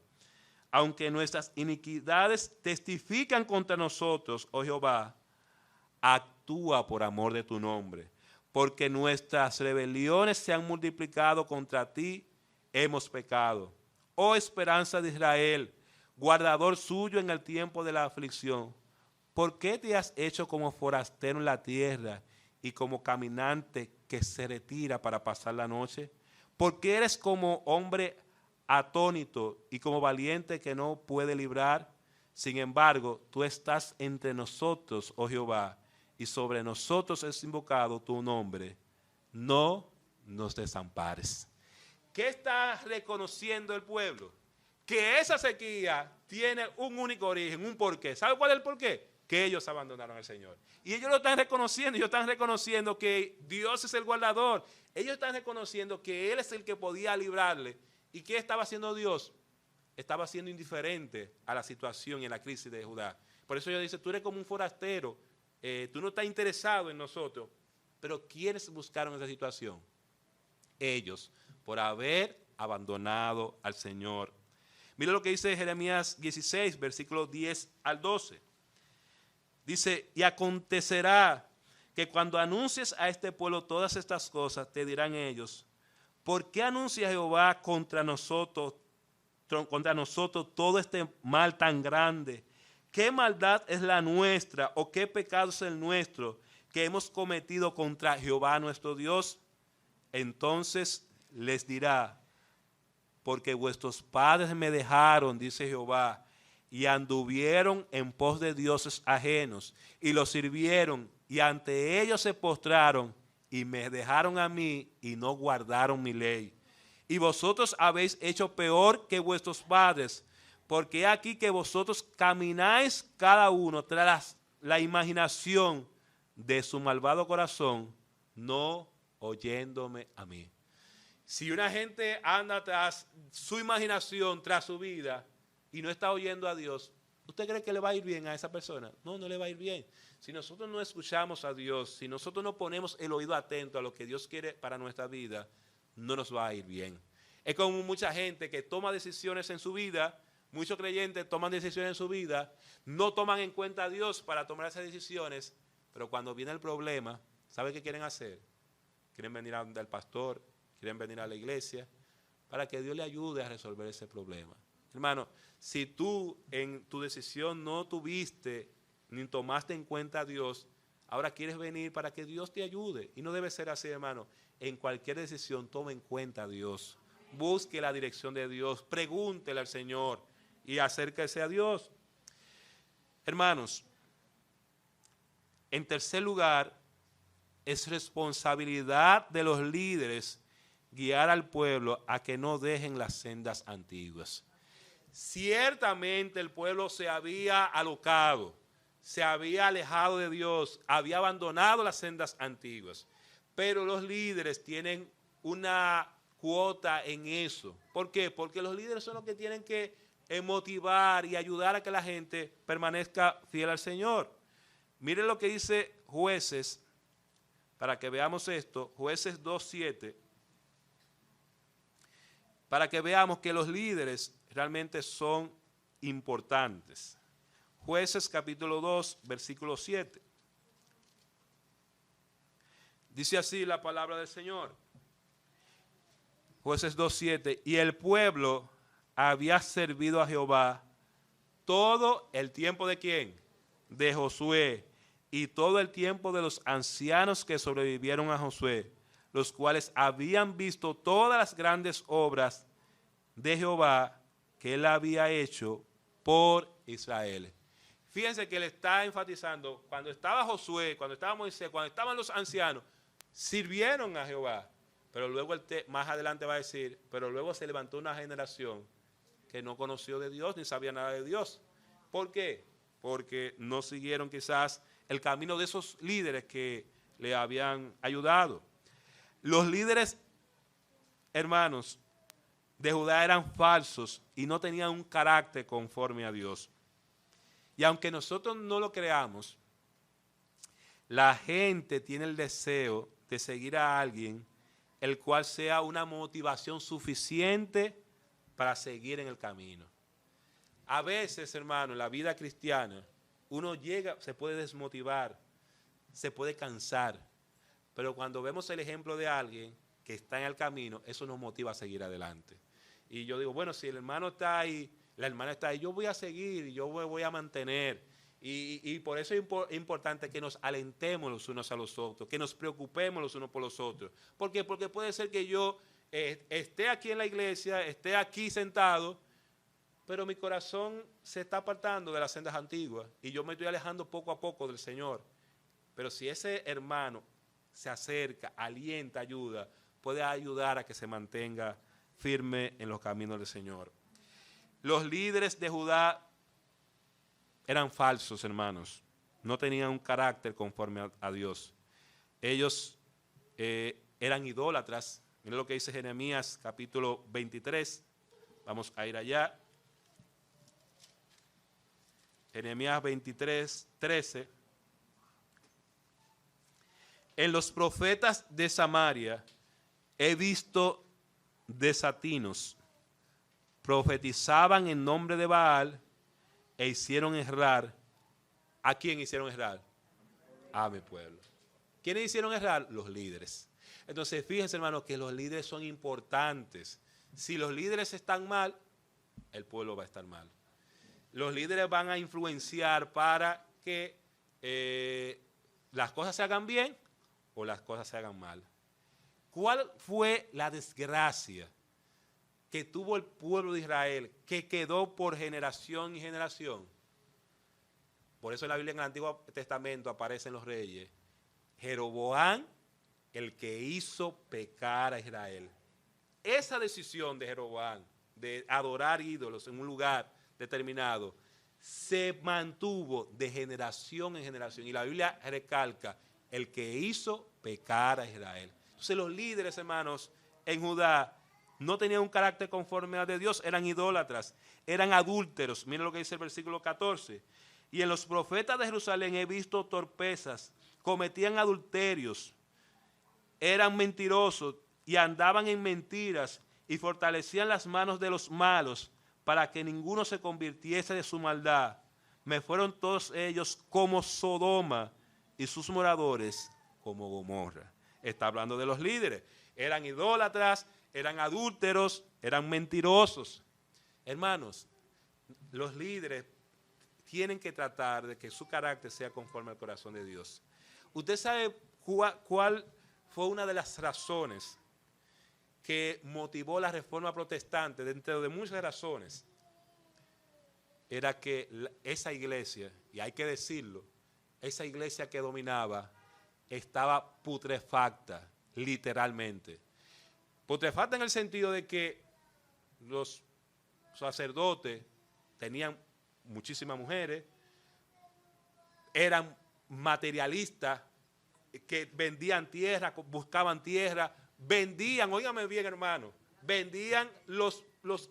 Aunque nuestras iniquidades testifican contra nosotros, oh Jehová, actúa por amor de tu nombre, porque nuestras rebeliones se han multiplicado contra ti, hemos pecado. Oh esperanza de Israel, guardador suyo en el tiempo de la aflicción, ¿Por qué te has hecho como forastero en la tierra y como caminante que se retira para pasar la noche? ¿Por qué eres como hombre atónito y como valiente que no puede librar? Sin embargo, tú estás entre nosotros, oh Jehová, y sobre nosotros es invocado tu nombre. No nos desampares. ¿Qué está reconociendo el pueblo? Que esa sequía tiene un único origen, un porqué. ¿Sabe cuál es el porqué? Que ellos abandonaron al Señor. Y ellos lo están reconociendo, ellos están reconociendo que Dios es el guardador. Ellos están reconociendo que Él es el que podía librarle. ¿Y qué estaba haciendo Dios? Estaba siendo indiferente a la situación y a la crisis de Judá. Por eso ellos dicen, tú eres como un forastero, tú no estás interesado en nosotros. Pero ¿quiénes buscaron esa situación? Ellos, por haber abandonado al Señor. Mira lo que dice Jeremías 16, versículos 10 al 12. Dice, y acontecerá que cuando anuncies a este pueblo todas estas cosas, te dirán ellos, ¿por qué anuncia Jehová contra nosotros todo este mal tan grande? ¿Qué maldad es la nuestra o qué pecado es el nuestro que hemos cometido contra Jehová nuestro Dios? Entonces les dirá, porque vuestros padres me dejaron, dice Jehová, y anduvieron en pos de dioses ajenos, y los sirvieron, y ante ellos se postraron, y me dejaron a mí, y no guardaron mi ley. Y vosotros habéis hecho peor que vuestros padres, porque aquí que vosotros camináis cada uno tras la imaginación de su malvado corazón, no oyéndome a mí. Si una gente anda tras su imaginación, tras su vida, y no está oyendo a Dios, ¿usted cree que le va a ir bien a esa persona? No, no le va a ir bien. Si nosotros no escuchamos a Dios, si nosotros no ponemos el oído atento a lo que Dios quiere para nuestra vida, no nos va a ir bien. Es como mucha gente que toma decisiones en su vida, muchos creyentes toman decisiones en su vida, no toman en cuenta a Dios para tomar esas decisiones, pero cuando viene el problema, ¿sabe qué quieren hacer? Quieren venir a donde el pastor, quieren venir a la iglesia, para que Dios le ayude a resolver ese problema. Hermano, si tú en tu decisión no tuviste ni tomaste en cuenta a Dios, ahora quieres venir para que Dios te ayude. Y no debe ser así, hermano. En cualquier decisión tome en cuenta a Dios. Busque la dirección de Dios, pregúntele al Señor y acérquese a Dios. Hermanos, en tercer lugar, es responsabilidad de los líderes guiar al pueblo a que no dejen las sendas antiguas. Ciertamente el pueblo se había alocado, se había alejado de Dios, había abandonado las sendas antiguas, pero los líderes tienen una cuota en eso. ¿Por qué? Porque los líderes son los que tienen que motivar y ayudar a que la gente permanezca fiel al Señor. Miren lo que dice Jueces, para que veamos esto, Jueces 2:7, para que veamos que los líderes realmente son importantes. Jueces capítulo 2, versículo 7. Dice así la palabra del Señor. Jueces 2:7, y el pueblo había servido a Jehová todo el tiempo ¿de quién? De Josué, y todo el tiempo de los ancianos que sobrevivieron a Josué, los cuales habían visto todas las grandes obras de Jehová que él había hecho por Israel. Fíjense que él está enfatizando, cuando estaba Josué, cuando estaba Moisés, cuando estaban los ancianos, sirvieron a Jehová. Pero luego más adelante va a decir, pero luego se levantó una generación que no conoció de Dios ni sabía nada de Dios. ¿Por qué? Porque no siguieron quizás el camino de esos líderes que le habían ayudado. Los líderes, hermanos, de Judá eran falsos y no tenían un carácter conforme a Dios. Y aunque nosotros no lo creamos, la gente tiene el deseo de seguir a alguien el cual sea una motivación suficiente para seguir en el camino. A veces, hermano, en la vida cristiana, uno llega, se puede desmotivar, se puede cansar, pero cuando vemos el ejemplo de alguien que está en el camino, eso nos motiva a seguir adelante. Y yo digo, bueno, si el hermano está ahí, la hermana está ahí, yo voy a seguir, yo voy a mantener. Y por eso es importante que nos alentemos los unos a los otros, que nos preocupemos los unos por los otros. ¿Por qué? Porque puede ser que yo esté aquí en la iglesia, esté aquí sentado, pero mi corazón se está apartando de las sendas antiguas y yo me estoy alejando poco a poco del Señor. Pero si ese hermano se acerca, alienta, ayuda, puede ayudar a que se mantenga firme en los caminos del Señor. Los líderes de Judá eran falsos, hermanos. No tenían un carácter conforme a Dios. Ellos eran idólatras. Miren lo que dice Jeremías capítulo 23. Vamos a ir allá. Jeremías 23, 13. En los profetas de Samaria he visto desatinos. Profetizaban en nombre de Baal e hicieron errar. ¿A quién hicieron errar? A mi pueblo. ¿Quiénes hicieron errar? Los líderes. Entonces, fíjense, hermanos, que los líderes son importantes. Si los líderes están mal, el pueblo va a estar mal. Los líderes van a influenciar para que las cosas se hagan bien o las cosas se hagan mal. ¿Cuál fue la desgracia que tuvo el pueblo de Israel, que quedó por generación y generación? Por eso en la Biblia, en el Antiguo Testamento, aparecen los reyes. Jeroboam, el que hizo pecar a Israel. Esa decisión de Jeroboam de adorar ídolos en un lugar determinado se mantuvo de generación en generación. Y la Biblia recalca el que hizo pecar a Israel. Entonces los líderes, hermanos, en Judá no tenían un carácter conforme al de Dios, eran idólatras, eran adúlteros. Miren lo que dice el versículo 14. Y en los profetas de Jerusalén he visto torpezas, cometían adulterios, eran mentirosos y andaban en mentiras y fortalecían las manos de los malos para que ninguno se convirtiese de su maldad. Me fueron todos ellos como Sodoma y sus moradores como Gomorra. Está hablando de los líderes. Eran idólatras, eran adúlteros, eran mentirosos. Hermanos, los líderes tienen que tratar de que su carácter sea conforme al corazón de Dios. ¿Usted sabe cuál fue una de las razones que motivó la reforma protestante? Dentro de muchas razones, era que esa iglesia, y hay que decirlo, esa iglesia que dominaba estaba putrefacta, literalmente. Putrefacta en el sentido de que los sacerdotes tenían muchísimas mujeres, eran materialistas, que vendían tierra, buscaban tierra, vendían, óigame bien, hermano, vendían los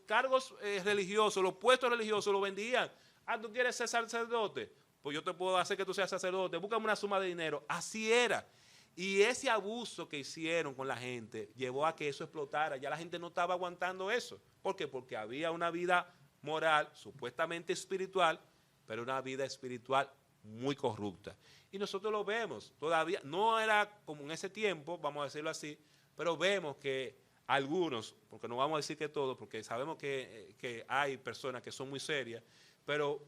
cargos religiosos, los puestos religiosos, los vendían. Ah, ¿tú quieres ser sacerdote? Pues yo te puedo hacer que tú seas sacerdote, búscame una suma de dinero. Así era. Y ese abuso que hicieron con la gente llevó a que eso explotara. Ya la gente no estaba aguantando eso. ¿Por qué? Porque había una vida moral, supuestamente espiritual, pero una vida espiritual muy corrupta. Y nosotros lo vemos. Todavía no era como en ese tiempo, vamos a decirlo así, pero vemos que algunos, porque no vamos a decir que todos, porque sabemos que hay personas que son muy serias, pero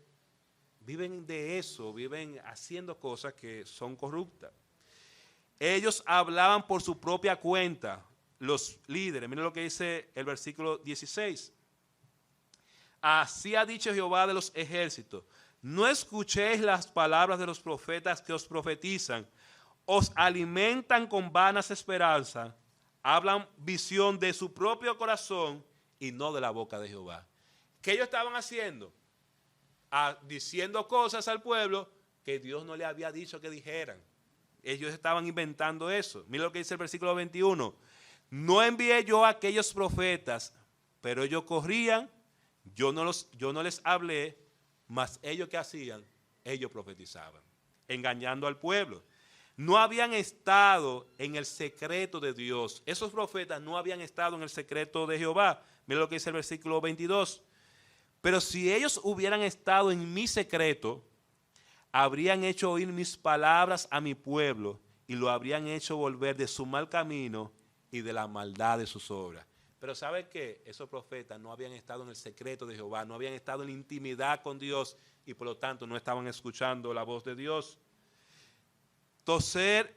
viven de eso, viven haciendo cosas que son corruptas. Ellos hablaban por su propia cuenta, los líderes. Miren lo que dice el versículo 16. Así ha dicho Jehová de los ejércitos: no escuchéis las palabras de los profetas que os profetizan, os alimentan con vanas esperanzas, hablan visión de su propio corazón y no de la boca de Jehová. ¿Qué ellos estaban haciendo? Diciendo cosas al pueblo que Dios no le había dicho que dijeran. Ellos estaban inventando eso. Mira lo que dice el versículo 21. No envié yo a aquellos profetas, pero ellos corrían, yo no les hablé, mas ellos ¿qué hacían? Ellos profetizaban, engañando al pueblo. No habían estado en el secreto de Dios. Esos profetas no habían estado en el secreto de Jehová. Mira lo que dice el versículo 22. Pero si ellos hubieran estado en mi secreto, habrían hecho oír mis palabras a mi pueblo y lo habrían hecho volver de su mal camino y de la maldad de sus obras. Pero ¿sabe qué? Esos profetas no habían estado en el secreto de Jehová, no habían estado en la intimidad con Dios y por lo tanto no estaban escuchando la voz de Dios. Tozer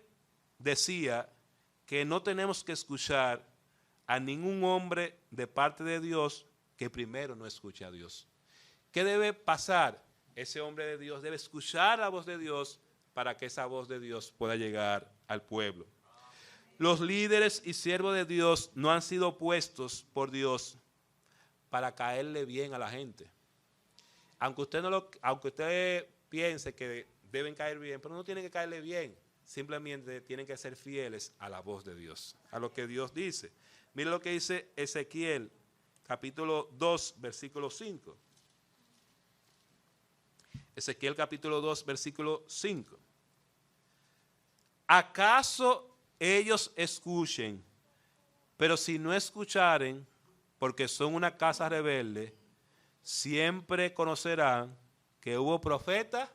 decía que no tenemos que escuchar a ningún hombre de parte de Dios que primero no escuche a Dios. ¿Qué debe pasar? Ese hombre de Dios debe escuchar la voz de Dios para que esa voz de Dios pueda llegar al pueblo. Los líderes y siervos de Dios no han sido puestos por Dios para caerle bien a la gente. Aunque usted piense que deben caer bien, pero no tienen que caerle bien. Simplemente tienen que ser fieles a la voz de Dios, a lo que Dios dice. Mire lo que dice Ezequiel, capítulo 2, versículo 5. Ezequiel capítulo 2, versículo 5. ¿Acaso ellos escuchen, pero si no escucharen, porque son una casa rebelde, siempre conocerán que hubo profeta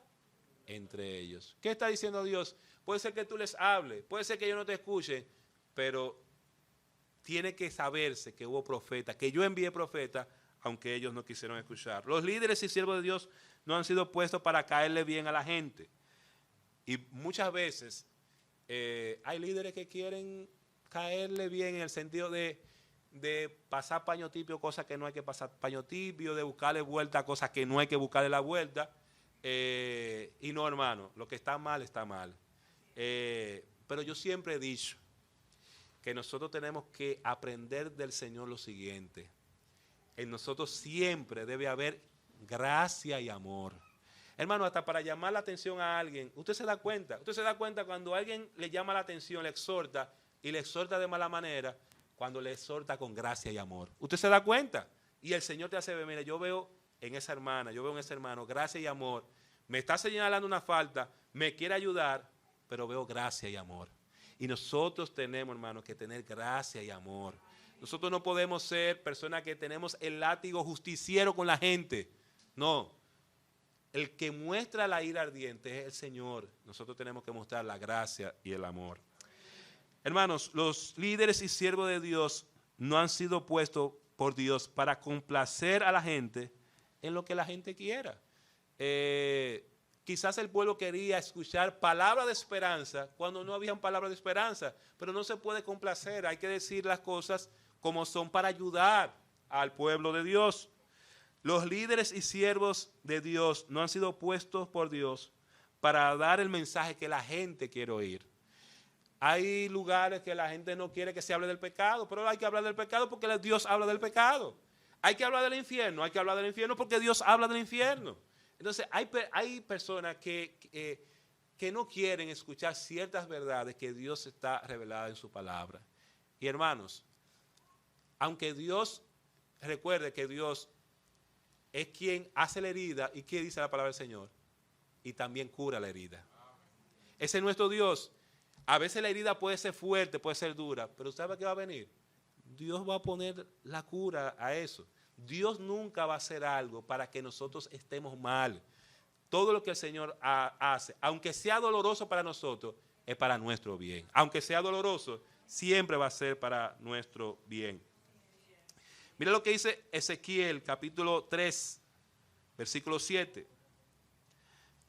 entre ellos? ¿Qué está diciendo Dios? Puede ser que tú les hables, puede ser que ellos no te escuchen, pero tiene que saberse que hubo profeta, que yo envié profeta, aunque ellos no quisieron escuchar. Los líderes y siervos de Dios no han sido puestos para caerle bien a la gente. Y muchas veces hay líderes que quieren caerle bien en el sentido de pasar paño tibio, cosas que no hay que pasar paño tibio, de buscarle vuelta a cosas que no hay que buscarle la vuelta. Y no, hermano, lo que está mal, está mal. Pero yo siempre he dicho que nosotros tenemos que aprender del Señor lo siguiente. En nosotros siempre debe haber gracia y amor. Hermano, hasta para llamar la atención a alguien, usted se da cuenta cuando alguien le llama la atención, le exhorta y le exhorta de mala manera, cuando le exhorta con gracia y amor. Usted se da cuenta y el Señor te hace ver, mire, yo veo en esa hermana, yo veo en ese hermano gracia y amor, me está señalando una falta, me quiere ayudar, pero veo gracia y amor. Y nosotros tenemos, hermano, que tener gracia y amor. Nosotros no podemos ser personas que tenemos el látigo justiciero con la gente. No. El que muestra la ira ardiente es el Señor. Nosotros tenemos que mostrar la gracia y el amor. Hermanos, los líderes y siervos de Dios no han sido puestos por Dios para complacer a la gente en lo que la gente quiera. Quizás el pueblo quería escuchar palabras de esperanza cuando no habían palabras de esperanza, pero no se puede complacer, hay que decir las cosas como son para ayudar al pueblo de Dios. Los líderes y siervos de Dios no han sido puestos por Dios para dar el mensaje que la gente quiere oír. Hay lugares que la gente no quiere que se hable del pecado, pero hay que hablar del pecado porque Dios habla del pecado. Hay que hablar del infierno porque Dios habla del infierno. Entonces hay personas que no quieren escuchar ciertas verdades que Dios está revelada en su palabra. Y hermanos, aunque Dios, recuerde que Dios es quien hace la herida y ¿qué dice la palabra del Señor? Y también cura la herida. Ese es nuestro Dios. A veces la herida puede ser fuerte, puede ser dura, pero ¿sabe qué va a venir? Dios va a poner la cura a eso. Dios nunca va a hacer algo para que nosotros estemos mal. Todo lo que el Señor hace, aunque sea doloroso para nosotros, es para nuestro bien. Aunque sea doloroso, siempre va a ser para nuestro bien. Mira lo que dice Ezequiel capítulo 3, versículo 7.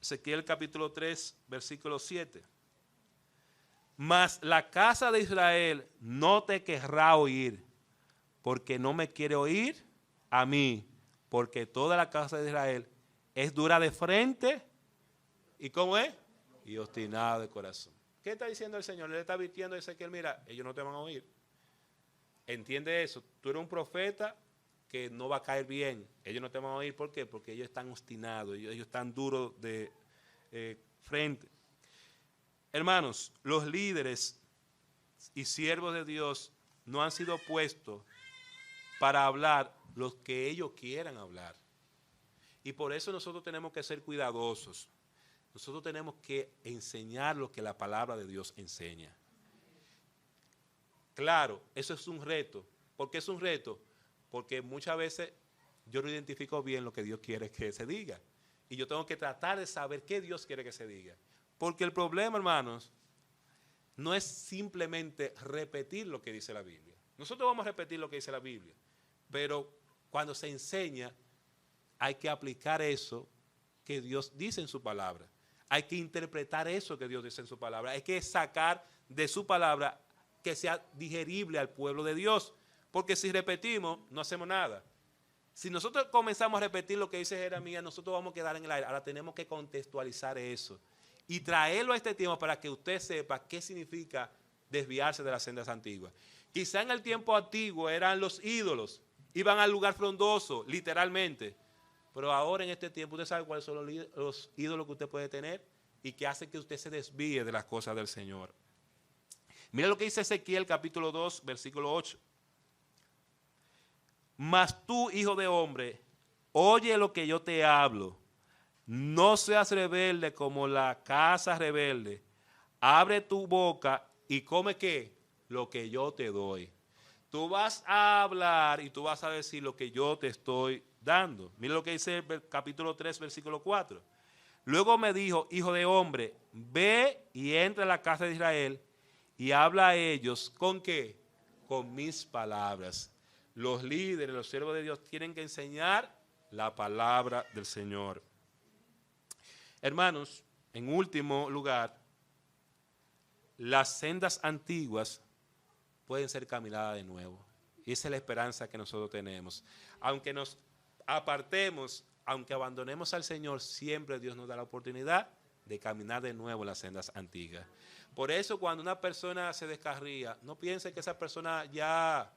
Ezequiel capítulo 3, versículo 7. Mas la casa de Israel no te querrá oír, porque no me quiere oír a mí, porque toda la casa de Israel es dura de frente, ¿y cómo es? Y obstinada de corazón. ¿Qué está diciendo el Señor? Le está advirtiendo a Ezequiel, mira, ellos no te van a oír. Entiende eso, tú eres un profeta que no va a caer bien, ellos no te van a oír, ¿por qué? Porque ellos están obstinados, ellos están duros de frente. Hermanos, los líderes y siervos de Dios no han sido puestos para hablar lo que ellos quieran hablar. Y por eso nosotros tenemos que ser cuidadosos. Nosotros tenemos que enseñar lo que la palabra de Dios enseña. Claro, eso es un reto. ¿Por qué es un reto? Porque muchas veces yo no identifico bien lo que Dios quiere que se diga. Y yo tengo que tratar de saber qué Dios quiere que se diga. Porque el problema, hermanos, no es simplemente repetir lo que dice la Biblia. Nosotros vamos a repetir lo que dice la Biblia, pero cuando se enseña hay que aplicar eso que Dios dice en su palabra. Hay que interpretar eso que Dios dice en su palabra. Hay que sacar de su palabra que sea digerible al pueblo de Dios. Porque si repetimos, no hacemos nada. Si nosotros comenzamos a repetir lo que dice Jeremías, nosotros vamos a quedar en el aire. Ahora tenemos que contextualizar eso y traerlo a este tiempo para que usted sepa qué significa desviarse de las sendas antiguas. Quizá en el tiempo antiguo eran los ídolos, iban al lugar frondoso, literalmente. Pero ahora en este tiempo usted sabe cuáles son los ídolos que usted puede tener y que hacen que usted se desvíe de las cosas del Señor. Mira lo que dice Ezequiel capítulo 2, versículo 8. Mas tú, hijo de hombre, oye lo que yo te hablo. No seas rebelde como la casa rebelde. Abre tu boca y come ¿qué? Lo que yo te doy. Tú vas a hablar y tú vas a decir lo que yo te estoy dando. Mira lo que dice el capítulo 3, versículo 4. Luego me dijo, hijo de hombre, ve y entra a la casa de Israel y habla a ellos, ¿con qué? Con mis palabras. Los líderes, los siervos de Dios tienen que enseñar la palabra del Señor. Hermanos, en último lugar, las sendas antiguas pueden ser caminadas de nuevo. Y esa es la esperanza que nosotros tenemos. Aunque nos apartemos, aunque abandonemos al Señor, siempre Dios nos da la oportunidad de caminar de nuevo en las sendas antiguas. Por eso cuando una persona se descarría, no piense que esa persona ya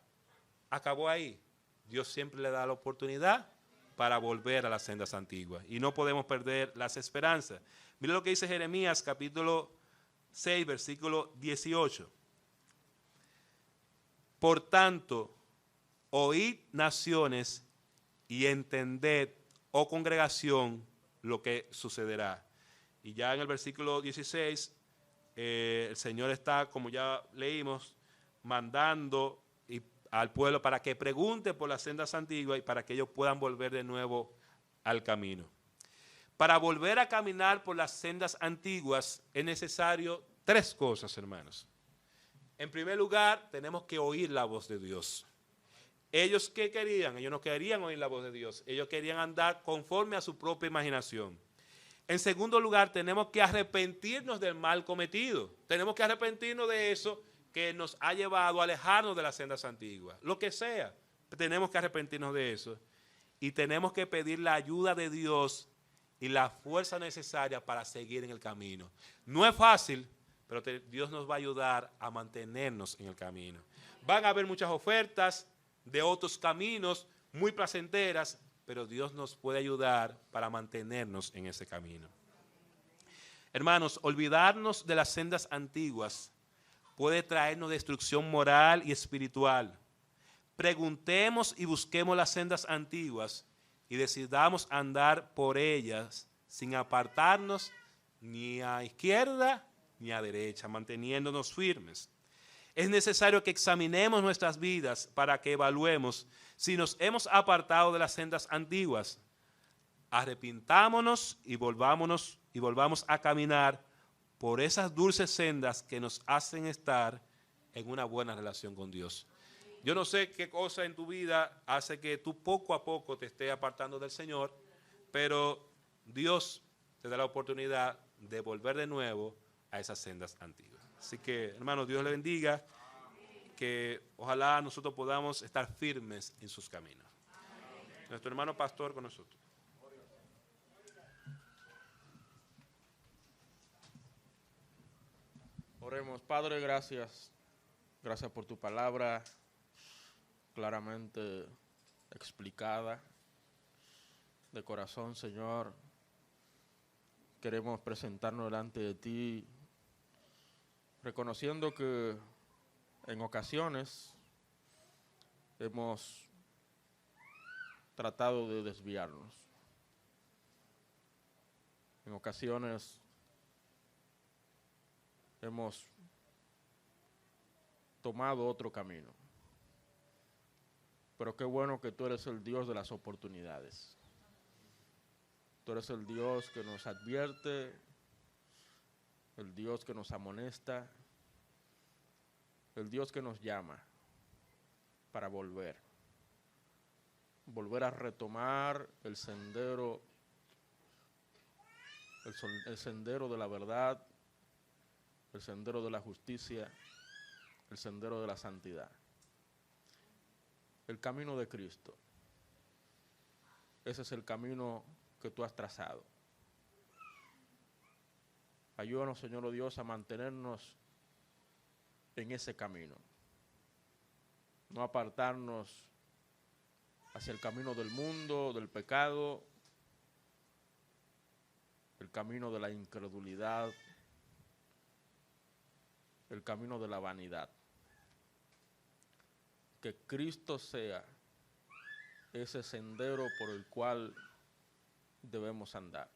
acabó ahí. Dios siempre le da la oportunidad para volver a las sendas antiguas. Y no podemos perder las esperanzas. Mira lo que dice Jeremías capítulo 6, versículo 18. Por tanto, oíd naciones y entended, oh congregación, lo que sucederá. Y ya en el versículo 16, el Señor está, como ya leímos, mandando al pueblo para que pregunte por las sendas antiguas y para que ellos puedan volver de nuevo al camino. Para volver a caminar por las sendas antiguas es necesario tres cosas, hermanos. En primer lugar, tenemos que oír la voz de Dios. ¿Ellos qué querían? Ellos no querían oír la voz de Dios. Ellos querían andar conforme a su propia imaginación. En segundo lugar, tenemos que arrepentirnos del mal cometido. Tenemos que arrepentirnos de eso que nos ha llevado a alejarnos de las sendas antiguas. Lo que sea, tenemos que arrepentirnos de eso. Y tenemos que pedir la ayuda de Dios y la fuerza necesaria para seguir en el camino. No es fácil, pero Dios nos va a ayudar a mantenernos en el camino. Van a haber muchas ofertas de otros caminos muy placenteras, pero Dios nos puede ayudar para mantenernos en ese camino. Hermanos, olvidarnos de las sendas antiguas puede traernos destrucción moral y espiritual. Preguntemos y busquemos las sendas antiguas y decidamos andar por ellas sin apartarnos ni a izquierda ni a derecha, manteniéndonos firmes. Es necesario que examinemos nuestras vidas para que evaluemos si nos hemos apartado de las sendas antiguas. Arrepintámonos y volvamos a caminar por esas dulces sendas que nos hacen estar en una buena relación con Dios. Yo no sé qué cosa en tu vida hace que tú poco a poco te estés apartando del Señor, pero Dios te da la oportunidad de volver de nuevo a esas sendas antiguas. Así que, hermanos, Dios le bendiga, que ojalá nosotros podamos estar firmes en sus caminos. Nuestro hermano pastor con nosotros. Oremos. Padre, gracias. Gracias por tu palabra claramente explicada. De corazón, Señor, queremos presentarnos delante de ti, reconociendo que en ocasiones hemos tratado de desviarnos. En ocasiones hemos tomado otro camino. Pero qué bueno que tú eres el Dios de las oportunidades. Tú eres el Dios que nos advierte, el Dios que nos amonesta, el Dios que nos llama. para volver a retomar el sendero, el sendero de la verdad, el sendero de la justicia, el sendero de la santidad. El camino de Cristo. Ese es el camino que tú has trazado. Ayúdanos, Señor, oh Dios, a mantenernos en ese camino. No apartarnos hacia el camino del mundo, del pecado, el camino de la incredulidad, el camino de la vanidad. Que Cristo sea ese sendero por el cual debemos andar.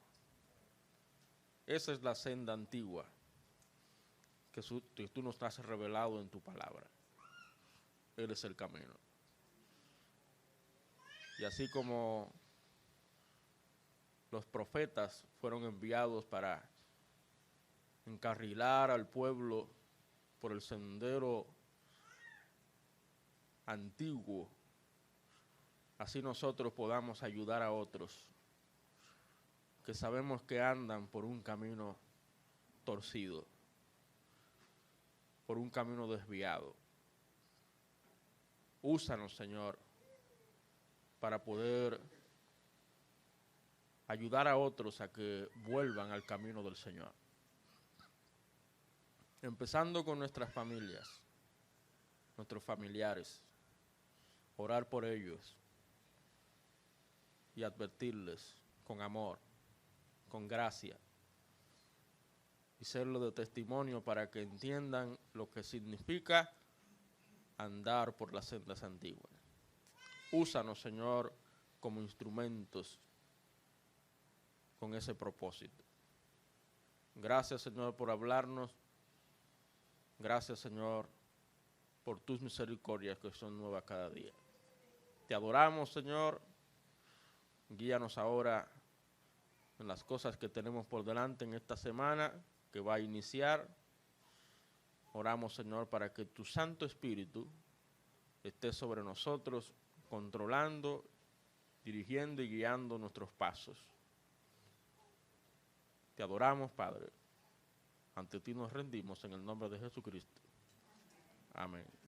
Esa es la senda antigua que tú nos has revelado en tu palabra. Él es el camino. Y así como los profetas fueron enviados para encarrilar al pueblo por el sendero antiguo, así nosotros podamos ayudar a otros que sabemos que andan por un camino torcido, por un camino desviado. Úsanos, Señor, para poder ayudar a otros a que vuelvan al camino del Señor. Empezando con nuestras familias, nuestros familiares, orar por ellos y advertirles con amor, con gracia, y serlo de testimonio para que entiendan lo que significa andar por las sendas antiguas. Úsanos, Señor, como instrumentos con ese propósito. Gracias, Señor, por hablarnos. Gracias, Señor, por tus misericordias que son nuevas cada día. Te adoramos, Señor. Guíanos ahora en las cosas que tenemos por delante en esta semana que va a iniciar. Oramos, Señor, para que tu Santo Espíritu esté sobre nosotros, controlando, dirigiendo y guiando nuestros pasos. Te adoramos, Padre. Ante ti nos rendimos en el nombre de Jesucristo. Amén.